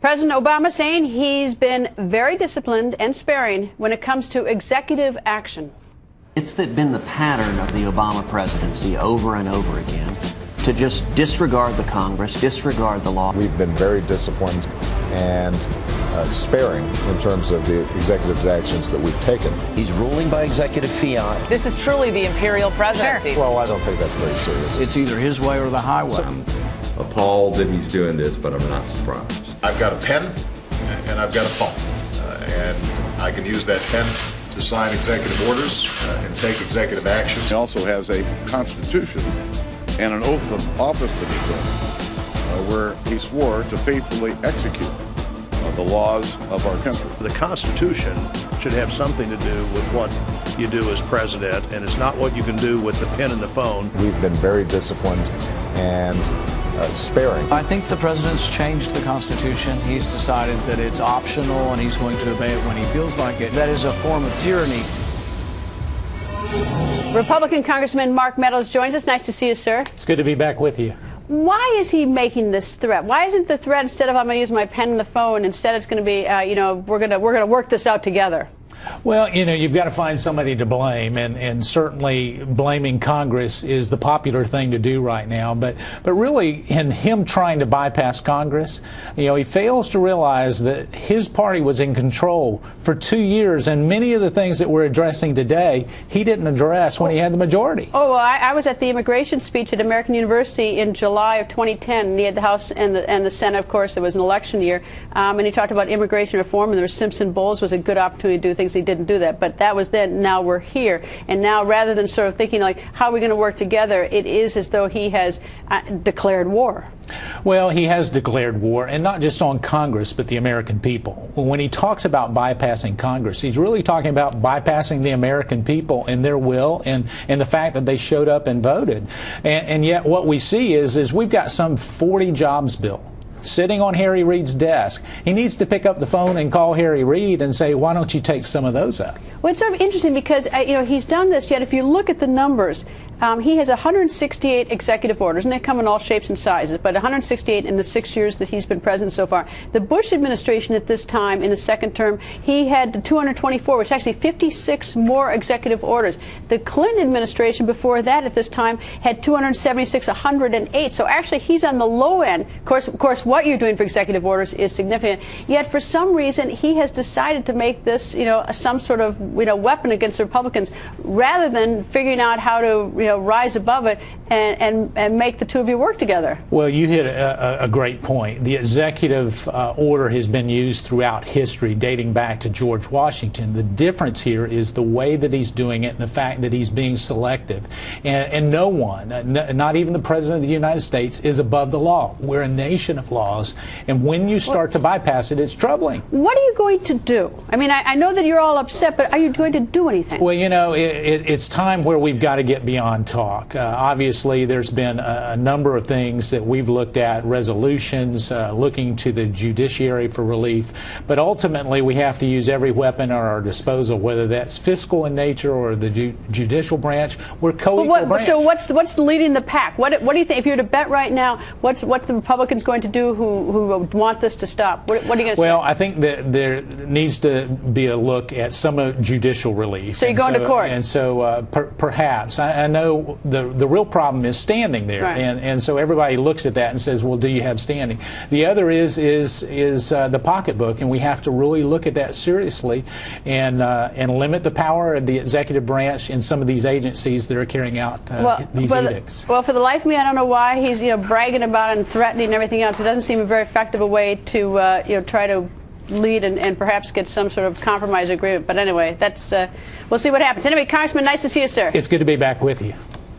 President Obama saying he's been very disciplined and sparing when it comes to executive action. It's been the pattern of the Obama presidency over and over again to just disregard the Congress, disregard the law. We've been very disciplined and sparing in terms of the executive's actions that we've taken. He's ruling by executive fiat. This is truly the imperial presidency. Sure. Well, I don't think that's very serious. It's either his way or the highway. I'm appalled that he's doing this, but I'm not surprised. I've got a pen and I've got a phone, and I can use that pen to sign executive orders and take executive action. He also has a constitution and an oath of office that he took, where he swore to faithfully execute the laws of our country. The Constitution should have something to do with what you do as president, and it's not what you can do with the pen and the phone. We've been very disciplined and sparing. I think the president's changed the Constitution. He's decided that it's optional and he's going to obey it when he feels like it. That is a form of tyranny. Republican Congressman Mark Meadows joins us. Nice to see you, sir. It's good to be back with you. Why is he making this threat? Why isn't the threat, instead of I'm going to use my pen and the phone, instead it's going to be, we're going to work this out together? Well, you've got to find somebody to blame, and certainly blaming Congress is the popular thing to do right now. But really, in him trying to bypass Congress, he fails to realize that his party was in control for 2 years, and many of the things that we're addressing today, he didn't address when he had the majority. Oh, well, I was at the immigration speech at American University in July of 2010, and he had the House and the Senate, of course. It was an election year, and he talked about immigration reform, and there was Simpson Bowles was a good opportunity to do things. He didn't do that, but that was then. Now we're here, and now rather than sort of thinking like how are we going to work together, it is as though he has declared war. Well, he has declared war, and not just on Congress, but the American people. When he talks about bypassing Congress, he's really talking about bypassing the American people and their will and the fact that they showed up and voted. And yet what we see is we've got some 40 jobs bill sitting on Harry Reid's desk. He needs to pick up the phone and call Harry Reid and say, why don't you take some of those up? Well, it's sort of interesting because, he's done this, yet if you look at the numbers, he has 168 executive orders, and they come in all shapes and sizes, but 168 in the 6 years that he's been president so far. The Bush administration at this time, in his second term, he had 224, which is actually 56 more executive orders. The Clinton administration before that at this time had 276, 108. So actually he's on the low end. Of course, what you're doing for executive orders is significant. Yet for some reason he has decided to make this, some sort of, weapon against the Republicans, rather than figuring out how to, rise above it and make the two of you work together. Well, you hit a great point. The executive order has been used throughout history, dating back to George Washington. The difference here is the way that he's doing it and the fact that he's being selective. And no one, not even the President of the United States, is above the law. We're a nation of laws, and when you start to bypass it, it's troubling. What are you going to do? I mean, I know that you're all upset, but are you going to do anything? Well, it's time where we've got to get beyond talk. Obviously, there's been a number of things that we've looked at, resolutions, looking to the judiciary for relief, but ultimately we have to use every weapon at our disposal, whether that's fiscal in nature or the judicial branch. We're co-equal branch. So what's leading the pack? What do you think, if you were to bet right now, what's the Republicans going to do who want this to stop? What are you going to say? Well, I think that there needs to be a look at some of judicial relief. So you're going to court? And so perhaps. I know the real problem is standing there, right. and so everybody looks at that and says, well, do you have standing? The other is the pocketbook, and we have to really look at that seriously and limit the power of the executive branch in some of these agencies that are carrying out these edicts. Well, for the life of me, I don't know why he's bragging about it and threatening and everything else. It doesn't seem a very effective a way to try to lead and perhaps get some sort of compromise agreement. But anyway, that's we'll see what happens. Anyway, Congressman, nice to see you, sir. It's good to be back with you.